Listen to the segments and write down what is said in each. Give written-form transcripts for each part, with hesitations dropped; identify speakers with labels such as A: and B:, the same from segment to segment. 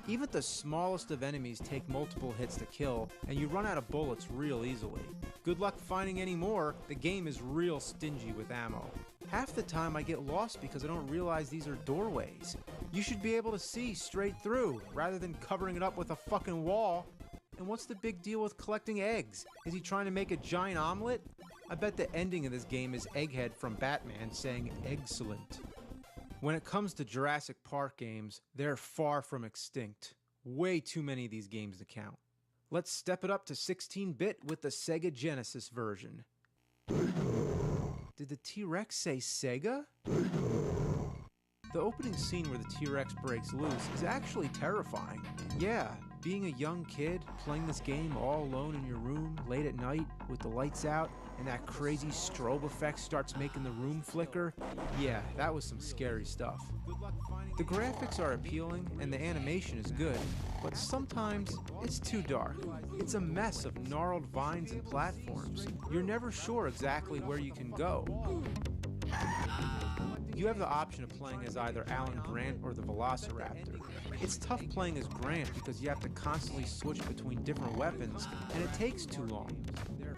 A: Even the smallest of enemies take multiple hits to kill, and you run out of bullets real easily. Good luck finding any more, the game is real stingy with ammo. Half the time I get lost because I don't realize these are doorways. You should be able to see straight through, rather than covering it up with a fucking wall. And what's the big deal with collecting eggs? Is he trying to make a giant omelet? I bet the ending of this game is Egghead from Batman saying "Excellent." When it comes to Jurassic Park games, they're far from extinct. Way too many of these games to count. Let's step it up to 16-bit with the Sega Genesis version. Did the T-Rex say Sega? The opening scene where the T-Rex breaks loose is actually terrifying. Yeah, being a young kid, playing this game all alone in your room, late at night, with the lights out, and that crazy strobe effect starts making the room flicker, yeah, that was some scary stuff. The graphics are appealing, and the animation is good, but sometimes it's too dark. It's a mess of gnarled vines and platforms. You're never sure exactly where you can go. You have the option of playing as either Alan Grant or the Velociraptor. It's tough playing as Grant because you have to constantly switch between different weapons, and it takes too long.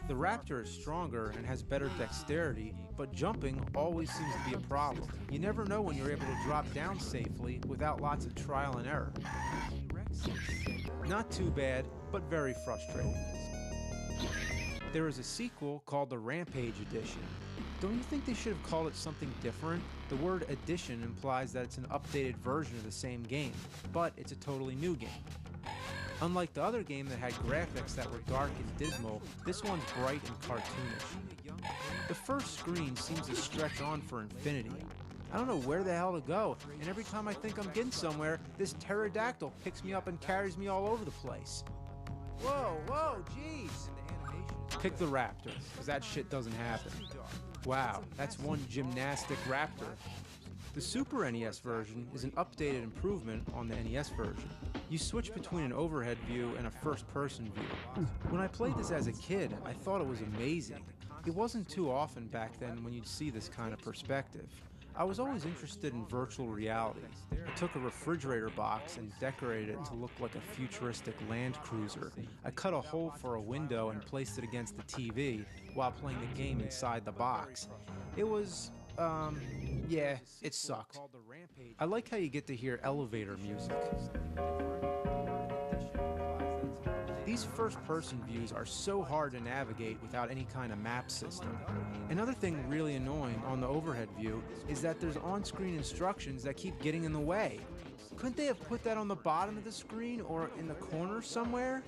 A: The Raptor is stronger and has better dexterity, but jumping always seems to be a problem. You never know when you're able to drop down safely without lots of trial and error. Not too bad, but very frustrating. There is a sequel called the Rampage Edition. Don't you think they should have called it something different? The word edition implies that it's an updated version of the same game, but it's a totally new game. Unlike the other game that had graphics that were dark and dismal, this one's bright and cartoonish. The first screen seems to stretch on for infinity. I don't know where the hell to go, and every time I think I'm getting somewhere, this pterodactyl picks me up and carries me all over the place. Whoa, jeez! Pick the Raptor, because that shit doesn't happen. Wow, that's one gymnastic raptor. The Super NES version is an updated improvement on the NES version. You switch between an overhead view and a first-person view. When I played this as a kid, I thought it was amazing. It wasn't too often back then when you'd see this kind of perspective. I was always interested in virtual reality. I took a refrigerator box and decorated it to look like a futuristic Land Cruiser. I cut a hole for a window and placed it against the TV while playing the game inside the box. It was, yeah, it sucked. I like how you get to hear elevator music. These first-person views are so hard to navigate without any kind of map system. Another thing really annoying on the overhead view is that there's on-screen instructions that keep getting in the way. Couldn't they have put that on the bottom of the screen or in the corner somewhere?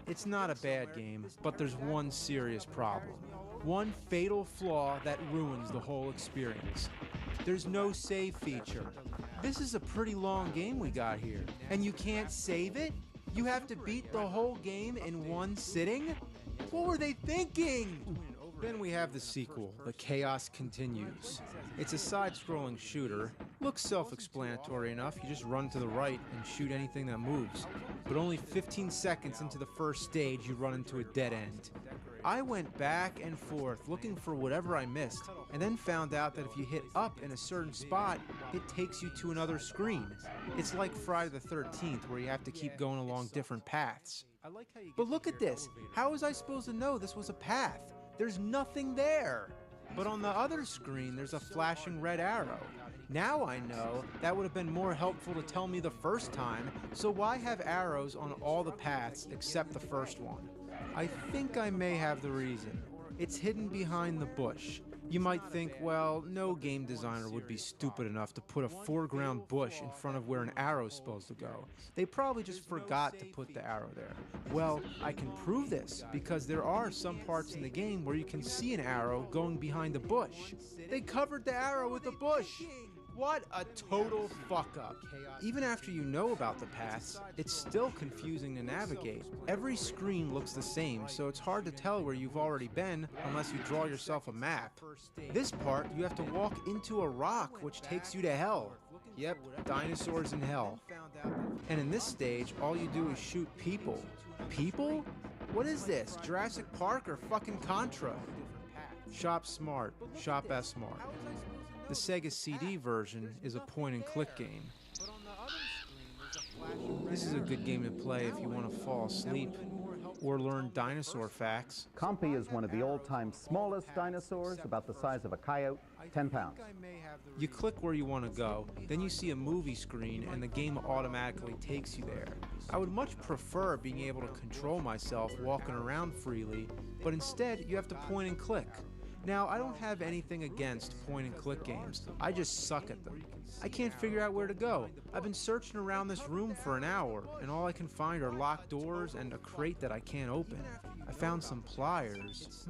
A: It's not a bad game, but there's one serious problem. One fatal flaw that ruins the whole experience. There's no save feature. This is a pretty long game we got here, and you can't save it? You have to beat the whole game in one sitting? What were they thinking? Then we have the sequel, The Chaos Continues. It's a side-scrolling shooter. Looks self-explanatory enough, you just run to the right and shoot anything that moves. But only 15 seconds into the first stage, you run into a dead end. I went back and forth looking for whatever I missed, and then found out that if you hit up in a certain spot, it takes you to another screen. It's like Friday the 13th, where you have to keep going along different paths. But look at this. How was I supposed to know this was a path? There's nothing there. But on the other screen, there's a flashing red arrow. Now I know that would have been more helpful to tell me the first time, so why have arrows on all the paths except the first one? I think I may have the reason. It's hidden behind the bush. You might think, well, no game designer would be stupid enough to put a foreground bush in front of where an arrow's supposed to go. They probably just forgot to put the arrow there. Well, I can prove this, because there are some parts in the game where you can see an arrow going behind a bush. They covered the arrow with a bush! What a total fuck up. Even after you know about the paths, it's still confusing to navigate. Every screen looks the same, so it's hard to tell where you've already been unless you draw yourself a map. This part, you have to walk into a rock, which takes you to hell. Yep, dinosaurs in hell. And in this stage, all you do is shoot people. People? What is this, Jurassic Park or fucking Contra? Shop smart, shop S-smart. The Sega CD version is a point-and-click game. This is a good game to play if you want to fall asleep or learn dinosaur facts.
B: Compy is one of the old-time smallest dinosaurs, about the size of a coyote, 10 pounds.
A: You click where you want to go, then you see a movie screen and the game automatically takes you there. I would much prefer being able to control myself walking around freely, but instead you have to point and click. Now, I don't have anything against point and click games, I just suck at them. I can't figure out where to go. I've been searching around this room for an hour, and all I can find are locked doors and a crate that I can't open. I found some pliers.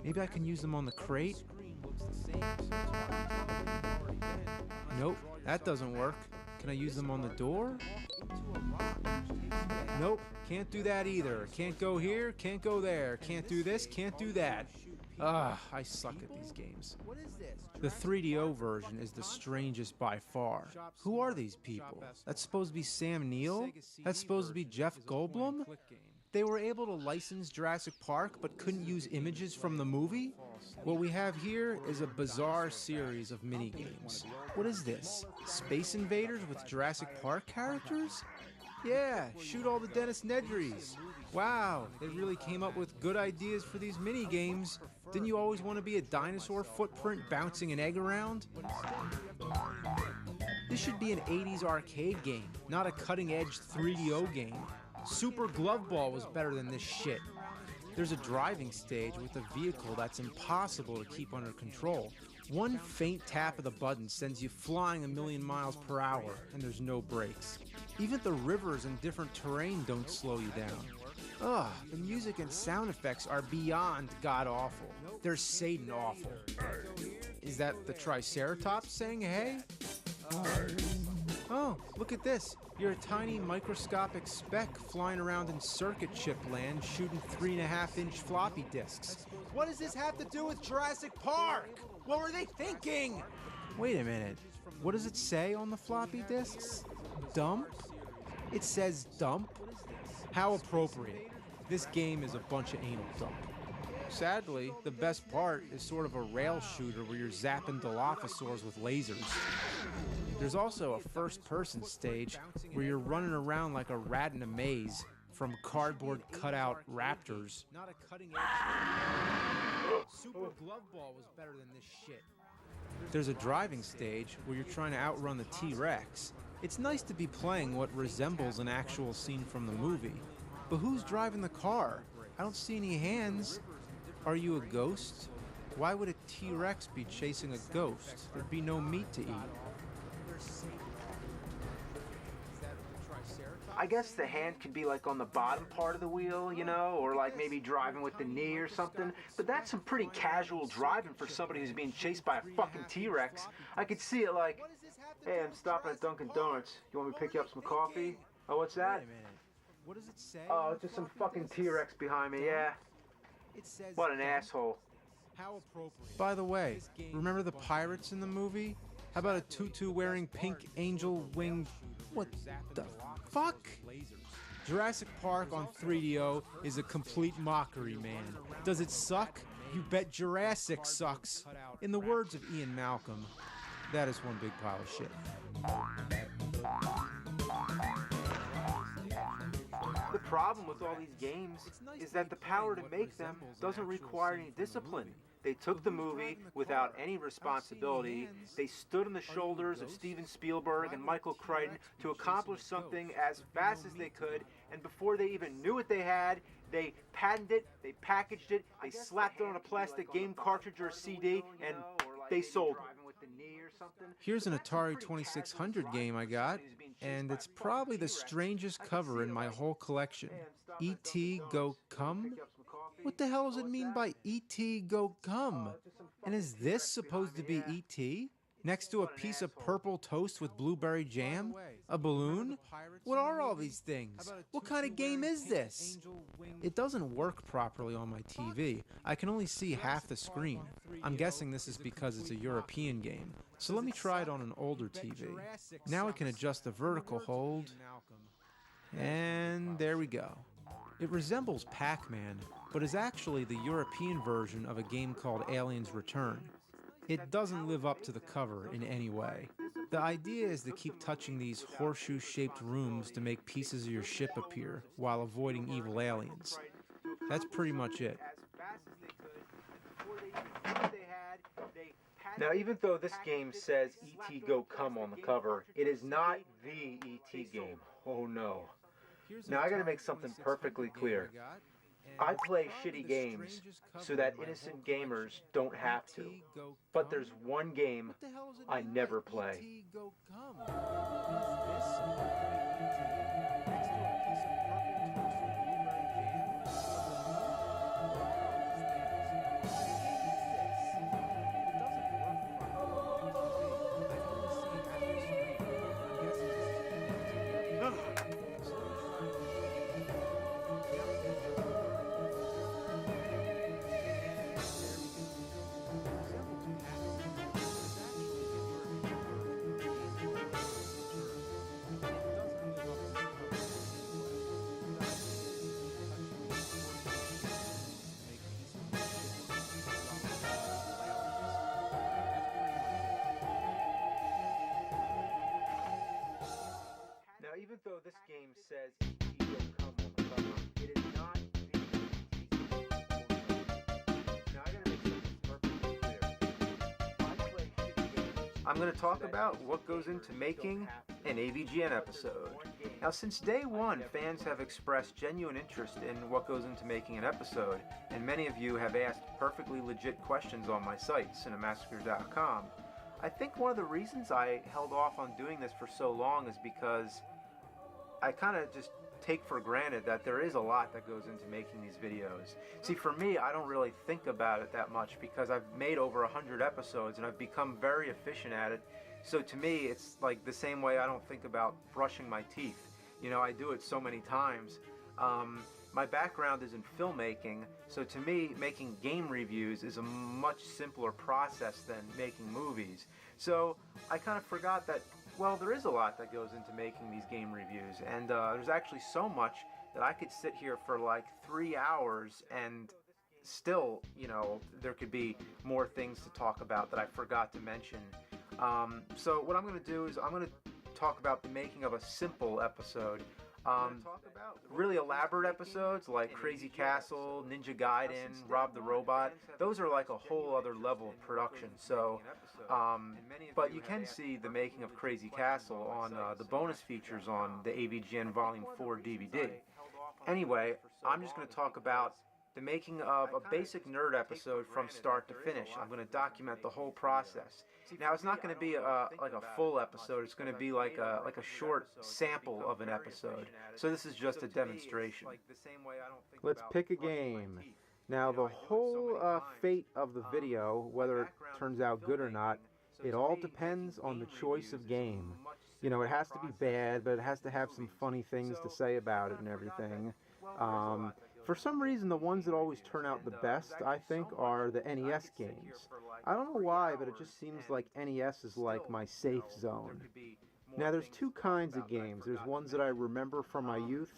A: Maybe I can use them on the crate? Nope, that doesn't work. Can I use them on the door? Nope, can't do that either. Can't go here, can't go there. Can't do this, can't do that. I suck at these games. The 3DO version is the strangest by far. Who are these people? That's supposed to be Sam Neill? That's supposed to be Jeff Goldblum? They were able to license Jurassic Park but couldn't use images from the movie? What we have here is a bizarre series of minigames. What is this? Space Invaders with Jurassic Park characters? Yeah, shoot all the Dennis Nedrys. Wow, they really came up with good ideas for these mini-games. Didn't you always want to be a dinosaur footprint bouncing an egg around? This should be an 80s arcade game, not a cutting-edge 3DO game. Super Glove Ball was better than this shit. There's a driving stage with a vehicle that's impossible to keep under control. One faint tap of the button sends you flying 1,000,000 miles per hour, and there's no brakes. Even the rivers and different terrain don't slow you down. The music and sound effects are beyond god-awful. They're Satan awful. Is that the Triceratops saying hey? Oh, look at this. You're a tiny microscopic speck flying around in circuit chip land shooting 3.5-inch floppy disks. What does this have to do with Jurassic Park? What were they thinking? Wait a minute. What does it say on the floppy disks? Dump? It says dump? How appropriate. This game is a bunch of anal dump. Sadly, the best part is sort of a rail shooter where you're zapping Dilophosaurs with lasers. There's also a first-person stage where you're running around like a rat in a maze from cardboard cutout raptors. Not a cutting-edge. Super Glove Ball was better than this shit. There's a driving stage where you're trying to outrun the T-Rex. It's nice to be playing what resembles an actual scene from the movie. But who's driving the car? I don't see any hands. Are you a ghost? Why would a T-Rex be chasing a ghost? There'd be no meat to eat. I guess the hand could be like on the bottom part of the wheel, you know, or like maybe driving with the knee or something. But that's some pretty casual driving for somebody who's being chased by a fucking T-Rex. I could see it like, hey, I'm stopping at Dunkin' Donuts. You want me to pick you up some coffee? Oh, what's that? What does it say? Oh, it's just some fucking T-Rex behind me, yeah. What an asshole. How appropriate. By the way, remember the pirates in the movie? How about a tutu-wearing pink angel wing? What the fuck? Jurassic Park on 3DO is a complete mockery, man. Does it suck? You bet Jurassic sucks. In the words of Ian Malcolm, that is one big pile of shit. The problem with all these games is that the power to make them doesn't require any discipline. They took the movie without any responsibility. They stood on the shoulders of Steven Spielberg and Michael Crichton to accomplish something as fast as they could, and before they even knew what they had, they patented it, they packaged it, they slapped it on a plastic game cartridge or a CD, and they sold it. Here's an Atari 2600 game I got, and it's probably the strangest cover in my whole collection. E.T. Go Come? What the hell does it mean by E.T. Go Come? And is this supposed to be E.T.? Next to a piece of purple toast with blueberry jam? A balloon? What are all these things? What kind of game is this? It doesn't work properly on my TV. I can only see half the screen. I'm guessing this is because it's a European game. So let me try it on an older TV. Now I can adjust the vertical hold. And there we go. It resembles Pac-Man, but is actually the European version of a game called Aliens Return. It doesn't live up to the cover in any way. The idea is to keep touching these horseshoe-shaped rooms to make pieces of your ship appear while avoiding evil aliens. That's pretty much it.
C: Now, even though this game says E.T. Go Come on the cover, it is not the E.T. game. Oh no. Now, I gotta make something perfectly clear. I play shitty games so that innocent gamers don't have to. But there's one game I never play. Now, even though this game says E.T. Go Come on the cover, it is not the E.T. game. Now, I gotta make something perfectly clear. I play shitty games. I'm gonna talk about what goes into making an AVGN episode. Now, since day one, fans have expressed genuine interest in what goes into making an episode, and many of you have asked perfectly legit questions on my site, cinemassacre.com. I think one of the reasons I held off on doing this for so long is because I kind of just take for granted that there is a lot that goes into making these videos. See, for me, I don't really think about it that much because I've made over 100 episodes and I've become very efficient at it. So to me, it's like the same way I don't think about brushing my teeth. You know, I do it so many times. My background is in filmmaking, so to me, making game reviews is a much simpler process than making movies. So I kind of forgot that, well, there is a lot that goes into making these game reviews, and there's actually so much that I could sit here for like 3 hours and still, you know, there could be more things to talk about that I forgot to mention. So what I'm going to do is I'm going to talk about the making of a simple episode. Really elaborate episodes like Crazy Castle, Ninja Gaiden, Rob the Robot, those are like a whole other level of production. So, but you can see the making of Crazy Castle on the bonus features on the AVGN Volume 4 DVD. Anyway, I'm just going to talk about the making of a basic nerd episode from start to finish. I'm going to document the whole process. Now, it's not going to be like a full episode. It's going to be like a short sample of an episode. So this is just a demonstration.
D: Let's pick a game. Now, the whole fate of the video, whether it turns out good or not, it all depends on the choice of game. You know, it has to be bad, but it has to have some funny things to say about it and everything. For some reason, the ones that always turn out the best, I think, are the NES games. I don't know why, but it just seems like NES is like my safe zone. Now, there's two kinds of games. There's ones that I remember from my youth,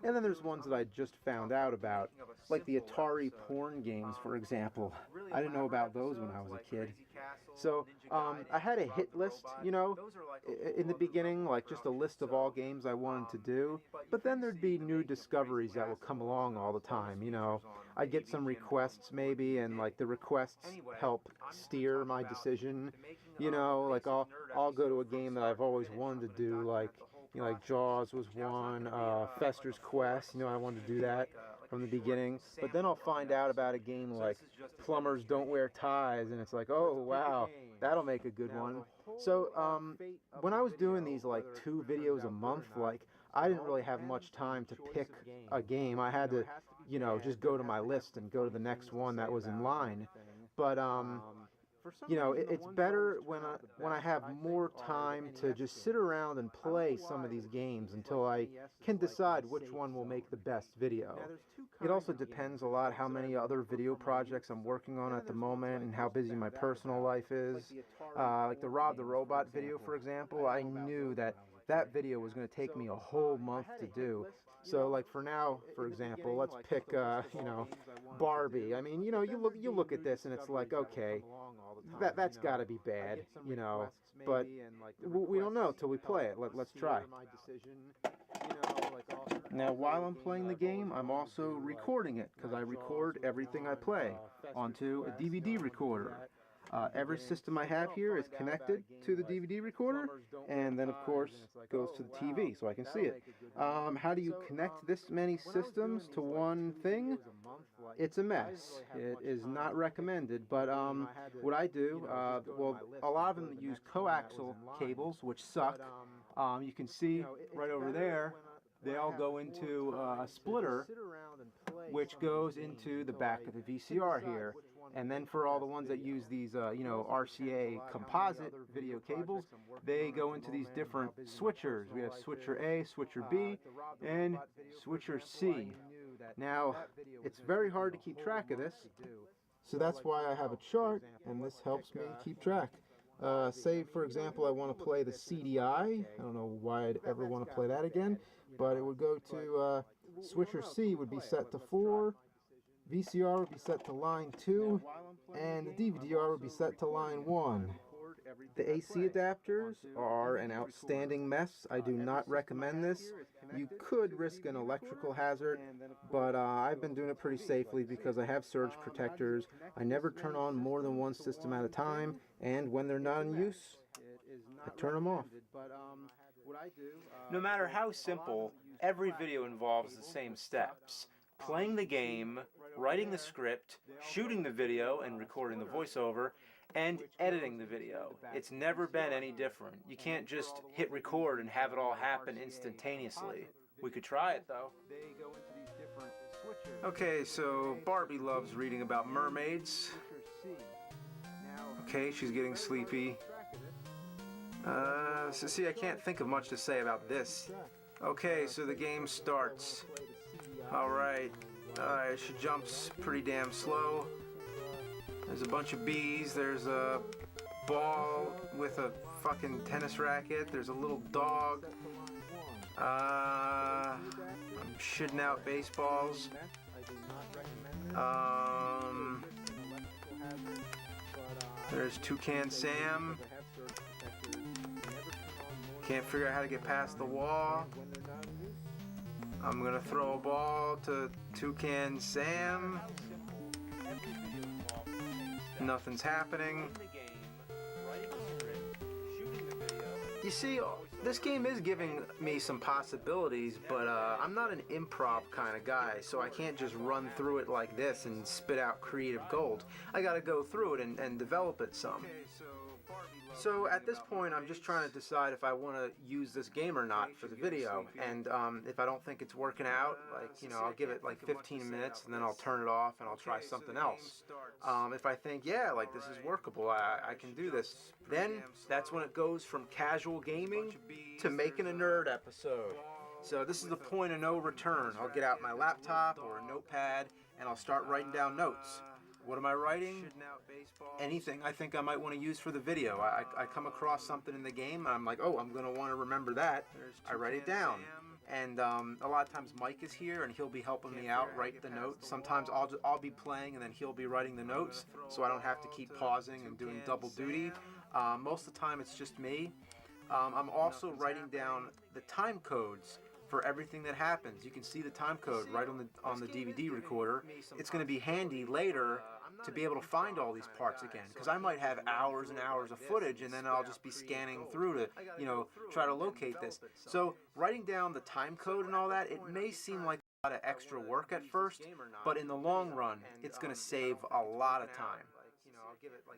D: and then there's ones that I just found out about, like the Atari porn games, for example. I didn't know about those when I was a kid. So, I had a hit list, you know, in the beginning, like just a list of all games I wanted to do, but then there'd be new discoveries that would come along all the time, you know. I'd get some requests maybe, and like the requests help steer my decision, you know, like I'll go to a game that I've always wanted to do, like, you know, like Jaws was one, Fester's Quest, you know, I wanted to do that from the beginning, but then I'll find out about a game like Plumbers Don't Wear Ties, and it's like, oh wow, that'll make a good one. So when I was doing these like 2 videos a month, like I didn't really have much time to pick a game. I had to, you know, just go to my list and go to the next one that was in line. But you know, it's better when I have more time to just sit around and play some of these games until I can decide which one will make the best video. It also depends a lot how many other video projects I'm working on at the moment and how busy my personal life is. Like the Rob the Robot video, for example, I knew that video was going to take me a whole month to do. So like for now, for example, let's pick, you know, Barbie. I mean, you know, you look at this and it's like, okay, that's got to be bad, you know. but we don't know till we play it. Let's try. Now, while I'm playing the game, I'm also recording it, because I record everything I play onto a DVD recorder. Every system I have here is connected to the DVD recorder, and then of course goes to the TV so I can see it. How do you connect this many systems to one thing? It's a mess. It is not recommended, but what I do, well, a lot of them use coaxial cables, which suck. You can see right over there, they all go into a splitter, which goes into the back of the VCR here. And then for all the ones that use these, RCA composite video cables, they go into these different switchers. We have switcher A, switcher B, and switcher C. Now, it's very hard to keep track of this, so that's why I have a chart, and this helps me keep track. Say, for example, I want to play the CDI. I don't know why I'd ever want to play that again, but it would go to switcher C would be set to 4, VCR would be set to line 2, and the DVD-R would be set to line 1. The AC adapters are an outstanding mess. I do not recommend this. You could risk an electrical hazard, but I've been doing it pretty safely because I have surge protectors. I never turn on more than one system at a time, and when they're not in use, I turn them off.
E: No matter how simple, every video involves the same steps. Playing the game, writing the script, shooting the video and recording the voiceover, and editing the video. It's never been any different. You can't just hit record and have it all happen instantaneously. We could try it though. Okay, so Barbie loves reading about mermaids. Okay, she's getting sleepy. So see, I can't think of much to say about this. Okay, so the game starts. Alright, she jumps pretty damn slow. There's a bunch of bees, there's a ball with a fucking tennis racket, there's a little dog. I'm shitting out baseballs. There's Toucan Sam. Can't figure out how to get past the wall. I'm gonna throw a ball to Toucan Sam. Nothing's happening. You see, this game is giving me some possibilities, but I'm not an improv kind of guy, so I can't just run through it like this and spit out creative gold. I gotta go through it and develop it some. So at this point, I'm just trying to decide if I want to use this game or not for the video. And if I don't think it's working out, like, I'll give it like 15 minutes and then I'll turn it off and I'll try something else. If I think, yeah, like this is workable, I can do this, then that's when it goes from casual gaming to making a nerd episode. So this is the point of no return. I'll get out my laptop or a notepad and I'll start writing down notes. What am I writing? Anything I think I might want to use for the video. I come across something in the game and I'm like, oh, I'm going to want to remember that. I write it down. And a lot of times Mike is here and he'll be helping me out write the notes. Sometimes I'll be playing and then he'll be writing the notes, so I don't have to keep pausing and doing double duty. Most of the time it's just me. I'm also writing down the time codes for everything that happens. You can see the time code right on the DVD recorder. It's going to be handy later to be able to find all these parts again, because I might have hours and hours of footage and then I'll just be scanning through to, try to locate this. So writing down the time code and all that, it may seem like a lot of extra work at first, but in the long run, it's going to save a lot of time.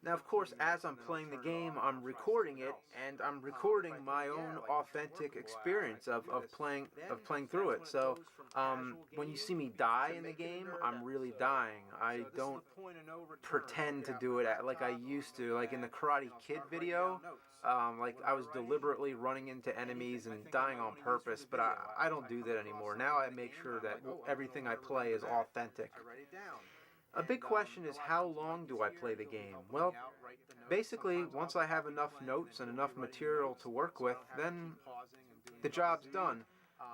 E: Now, of course, as I'm playing the game, I'm recording it, and I'm recording my own authentic experience of playing through it. So, when you see me die in the game, I'm really dying. I don't pretend to do it like I used to. Like in the Karate Kid video, like I was deliberately running into enemies and dying on purpose, but I don't do that anymore. Now I make sure that everything I play is authentic. A big question is, how long do I play the game? Well, basically, once I have enough notes and enough material to work with, then the job's done.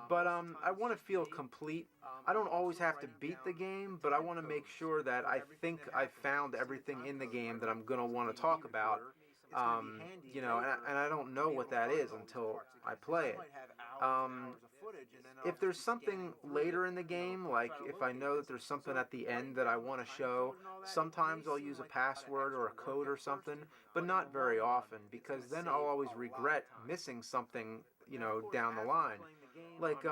E: But I want to feel complete. I don't always have to beat the game, but I want to make sure that I think I've found everything in the game that I'm going to want to talk about. And I don't know what that is until I play it. If there's something later in the game, like if I know that there's something at the end that I want to show, sometimes I'll use a password or a code or something, but not very often, because then I'll always regret missing something, down the line. Like,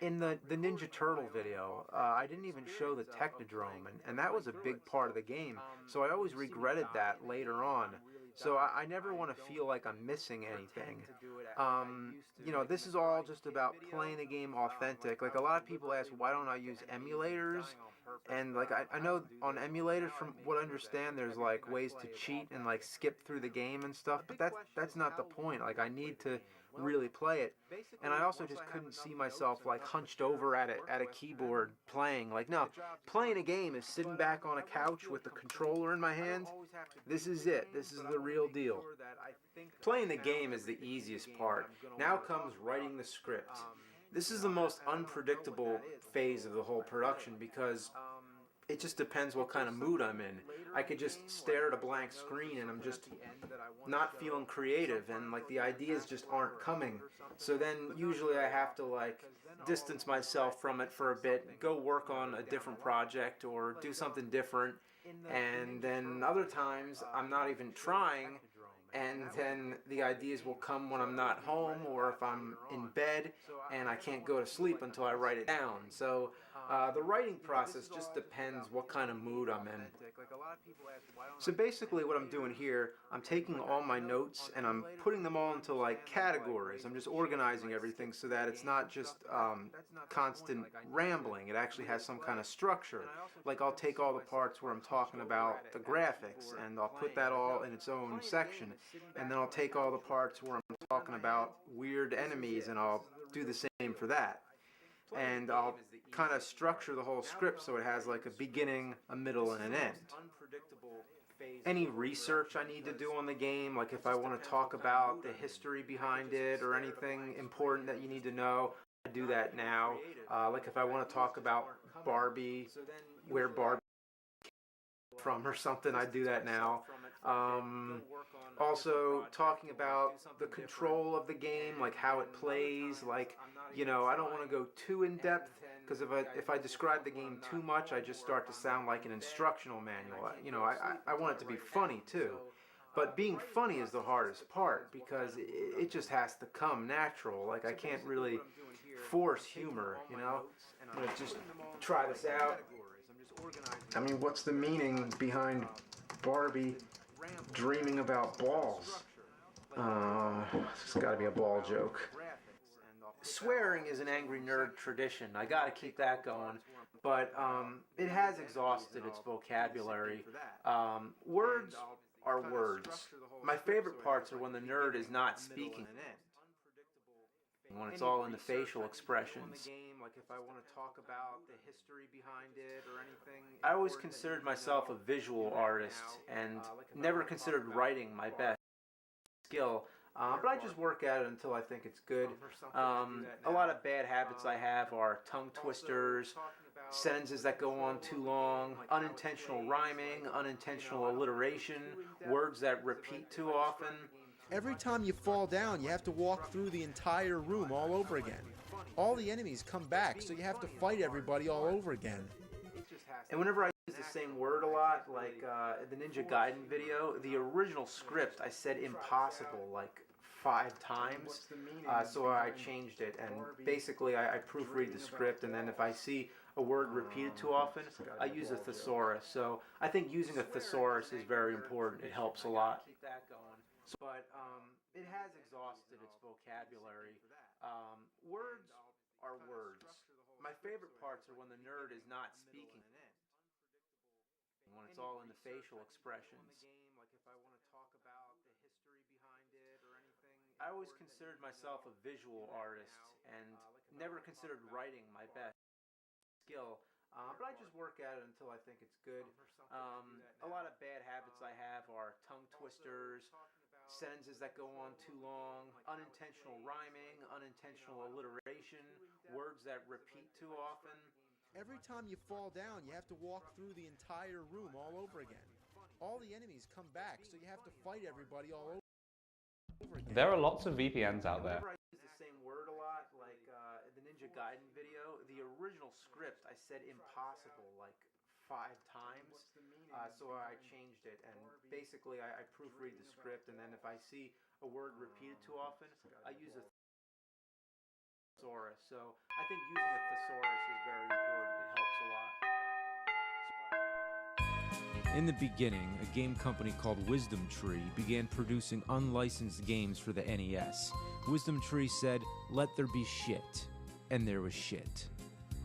E: in the Ninja Turtle video, I didn't even show the Technodrome, and that was a big part of the game, so I always regretted that later on. So I never want to feel like I'm missing anything. This is all just about playing the game authentic. Like, a lot of people ask, why don't I use emulators? And like, I know on emulators, from what I understand, there's like ways to cheat and like skip through the game and stuff, but that's not the point. Like, I need to really play it. And I also just couldn't see myself like hunched over at a keyboard playing. Like, no, playing a game is sitting back on a couch with the controller in my hand. This is it. This is the real deal. Playing the game is the easiest part. Now comes writing the script. This is the most unpredictable phase of the whole production, because it just depends what kind of mood I'm in. I could just stare at a blank screen and I'm just not feeling creative, and like the ideas just aren't coming. So then usually I have to like distance myself from it for a bit, go work on a different project or do something different. And then other times I'm not even trying, and then the ideas will come when I'm not home or if I'm in bed, and I can't go to sleep until I write it down. So the writing process just depends what kind of mood I'm in. So basically what I'm doing here, I'm taking all my notes and I'm putting them all into like categories. I'm just organizing everything so that it's not just constant rambling. It actually has some kind of structure. Like, I'll take all the parts where I'm talking about the graphics and I'll put that all in its own section. And then I'll take all the parts where I'm talking about weird enemies and I'll do the same for that. And I'll kind of structure the whole script so it has like a beginning, a middle, and an end. Any research I need to do on the game, like if I want to talk about the history behind it or anything important that you need to know, I do that now. Like if I want to talk about Barbie, where Barbie came from or something, I do that now. Also talking about the control of the game, like how it plays, like, I don't want to go too in depth, because if I describe the game too much, I just start to sound like an instructional manual. I want it to be funny too. But being funny is the hardest part, because it just has to come natural. Like, I can't really force humor, I'm going to just try this out. I mean, what's the meaning behind Barbie dreaming about balls? It's got to be a ball joke. Swearing is an angry nerd tradition. I gotta keep that going. But it has exhausted its vocabulary. Words are words. My favorite parts are when the nerd is not speaking, when it's all in the facial expressions. I always considered myself a visual artist and never considered writing my best skill. But I just work at it until I think it's good. A lot of bad habits I have are tongue twisters, sentences that go on too long, unintentional rhyming, unintentional alliteration, words that repeat too often.
A: Every time you fall down, you have to walk through the entire room all over again. All the enemies come back, so you have to fight everybody all over again.
E: And whenever I use the same word a lot, like the Ninja Gaiden video, the original script I said impossible like 5 times, so I changed it, and basically I proofread the script, and then if I see a word repeated too often, I use a thesaurus. So I think using a thesaurus is very important. It helps a lot. But it has exhausted its vocabulary. Words are words. My favorite parts are when the nerd is not speaking, when it's all in the facial expressions. I always considered myself a visual artist and never considered writing my best skill. But I just work at it until I think it's good. A lot of bad habits I have are tongue twisters, sentences that go on too long, unintentional rhyming, unintentional alliteration, words that repeat too often.
A: Every time you fall down, you have to walk through the entire room all over again. all the enemies come back, so you have to fight everybody all over again.
F: There are lots of VPNs out there.
E: Whenever I use the same word a lot, like the Ninja Gaiden video, the original script I said impossible like 5 times, so I changed it, and basically I proofread the script, and then if I see a word repeated too often, I use a thesaurus. So I think using a thesaurus is very important. It helps a lot.
A: In the beginning, a game company called Wisdom Tree began producing unlicensed games for the NES. Wisdom Tree said, "Let there be shit." And there was shit.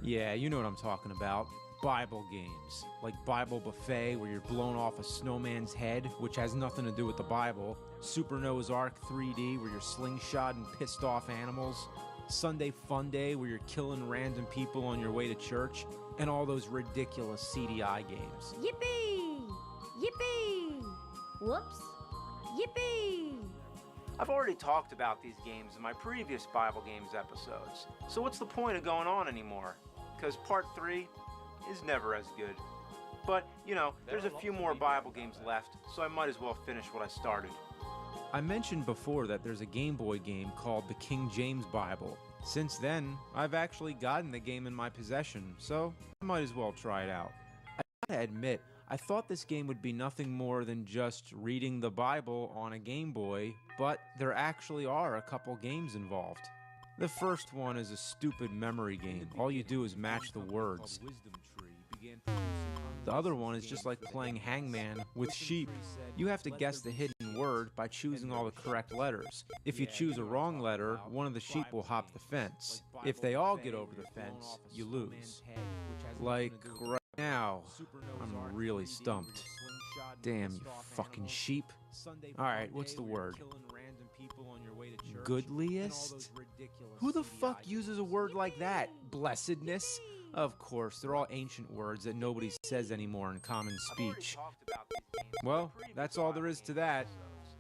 A: Yeah, you know what I'm talking about. Bible games. Like Bible Buffet, where you're blown off a snowman's head, which has nothing to do with the Bible. Super Noah's Ark 3D, where you're slingshotting pissed off animals. Sunday Fun Day, where you're killing random people on your way to church. And all those ridiculous CDI games.
G: Yippee! Yippee! Whoops! Yippee!
E: I've already talked about these games in my previous Bible Games episodes, so what's the point of going on anymore? Because part 3 is never as good. But, you know, there's a few more Bible games left, so I might as well finish what I started.
A: I mentioned before that there's a Game Boy game called the King James Bible. Since then, I've actually gotten the game in my possession, so I might as well try it out. I gotta admit, I thought this game would be nothing more than just reading the Bible on a Game Boy, but there actually are a couple games involved. The first one is a stupid memory game. All you do is match the words. The other one is just like playing hangman with sheep. You have to guess the hidden word by choosing all the correct letters. If you choose a wrong letter, one of the sheep will hop the fence. If they all get over the fence, you lose. Like right now, I'm really stumped. Damn, you fucking sheep. Alright, what's the word? Goodliest? Who the fuck uses a word like that? Blessedness? Of course, they're all ancient words that nobody says anymore in common speech. Well, that's all there is to that.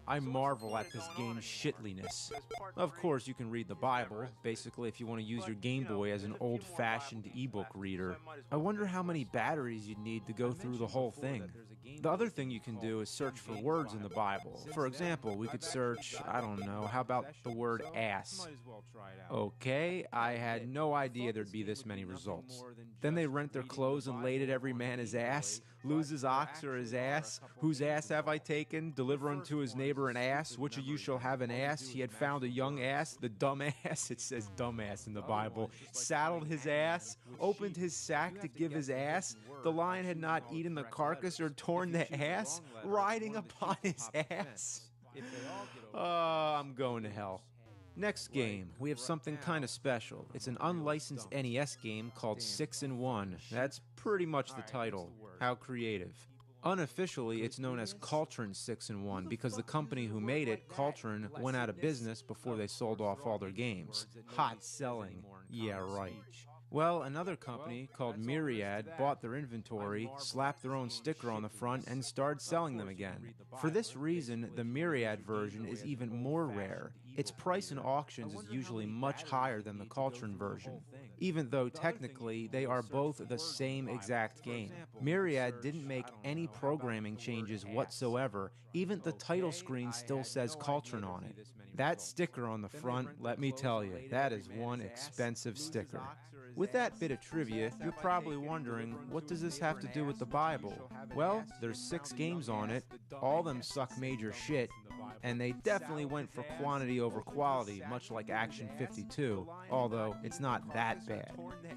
A: I marvel at this game's shitliness. Of course, you can read the Bible, basically if you want to use your Game Boy as an old-fashioned ebook reader. I wonder how many batteries you'd need to go through the whole thing. The other thing you can do is search for words in the Bible. For example, we could search, I don't know, how about the word ass? Okay, I had no idea there'd be this many results. Then they rent their clothes and laid at every man his ass, lose his ox or his ass, whose ass have I taken, deliver unto his neighbor an ass, which of you shall have an ass? He had found a young ass, the dumb ass, it says dumbass in the Bible, saddled his ass, opened his sack to give his ass, the lion had not eaten the carcass or torn the ass, riding upon his ass. I'm going to hell. Next game, we have something kind of special. It's an unlicensed NES game called 6-in-1. That's pretty much the title. How creative. Unofficially, it's known as Caltrin 6-in-1 because the company who made it, Caltrin, went out of business before they sold off all their games. Hot selling. Yeah, right. Well, another company called Myriad bought their inventory, slapped their own sticker on the front, and started selling them again. For this reason, the Myriad version is even more rare. Its price in auctions is usually much higher than the Caltrin version, even though technically they are both the same exact game. Myriad didn't make any programming changes whatsoever. Even the title screen still says Caltrin on it. That sticker on the front, let me tell you, that is one expensive sticker. With that bit of trivia, you're probably wondering, what does this have to do with the Bible? Well, there's 6 games on it, all of them suck major shit, and they definitely went for quantity over quality, much like Action 52, although it's not that bad.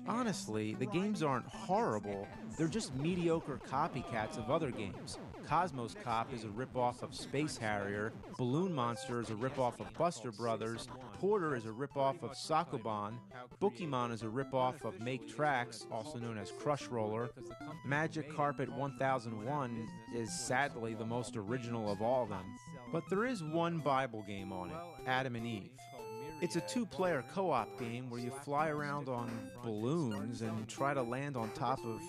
A: Honestly, the games aren't horrible, they're just mediocre copycats of other games. Cosmos Cop is a ripoff of Space Harrier, Balloon Monster is a ripoff of Buster Brothers, Porter is a ripoff of Sakuban, Bookymon is a ripoff of Make Tracks, also known as Crush Roller, Magic Carpet 1001 is sadly the most original of all of them, but there is one Bible game on it, Adam and Eve. It's a 2-player co-op game where you fly around on balloons and try to land on top of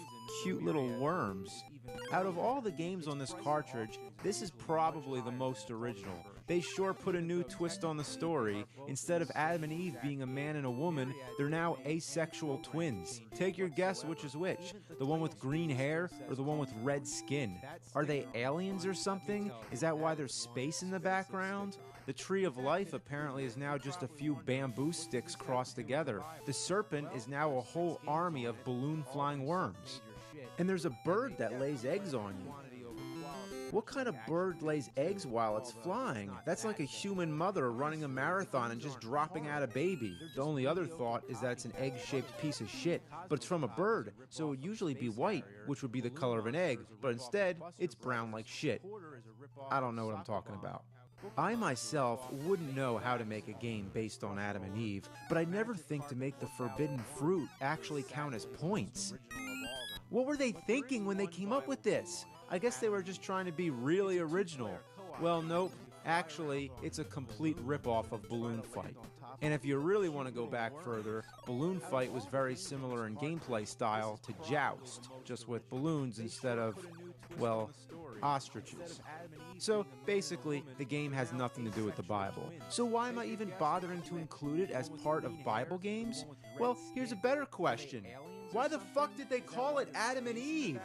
A: cute little worms. Out of all the games on this cartridge, this is probably the most original. they sure put a new twist on the story. Instead of Adam and Eve being a man and a woman, they're now asexual twins. Take your guess which is which, the one with green hair or the one with red skin. Are they aliens or something? Is that why there's space in the background? The tree of life apparently is now just a few bamboo sticks crossed together. The serpent is now a whole army of balloon-flying worms. And there's a bird that lays eggs on you. What kind of bird lays eggs while it's flying? That's like a human mother running a marathon and just dropping out a baby. The only other thought is that it's an egg-shaped piece of shit, but it's from a bird, so it would usually be white, which would be the color of an egg, but instead, it's brown like shit. I don't know what I'm talking about. I myself wouldn't know how to make a game based on Adam and Eve, but I'd never think to make the forbidden fruit actually count as points. What were they thinking when they came up with this? I guess they were just trying to be really original. Well, nope. Actually, it's a complete ripoff of Balloon Fight. And if you really want to go back further, Balloon Fight was very similar in gameplay style to Joust, just with balloons instead of, well, ostriches. So basically, the game has nothing to do with the Bible. So why am I even bothering to include it as part of Bible games? Well, here's a better question. Why the fuck did they call it Adam and Eve?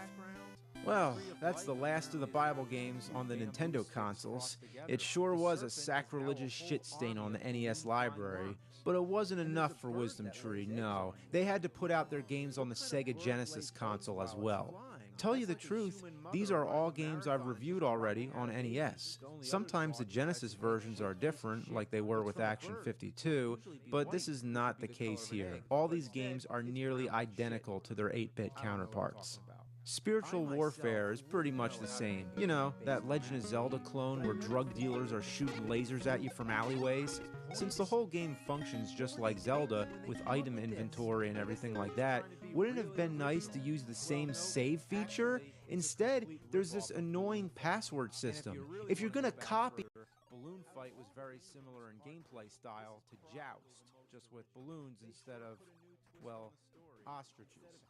A: Well, that's the last of the Bible games on the Nintendo consoles. It sure was a sacrilegious shit stain on the NES library, but it wasn't enough for Wisdom Tree, no. They had to put out their games on the Sega Genesis console as well. Tell you the truth, these are all games I've reviewed already on NES. Sometimes the Genesis versions are different, like they were with Action 52, but this is not the case here. All these games are nearly identical to their 8-bit counterparts. Spiritual Warfare is pretty much the same. You know, that Legend of Zelda clone where drug dealers are shooting lasers at you from alleyways. Since the whole game functions just like Zelda, with item inventory and everything like that, wouldn't it have been nice to use the same save feature? Instead, there's this annoying password system. If you're gonna copy... Balloon Fight was very similar in gameplay style to Joust, just with balloons instead of, well, ostriches.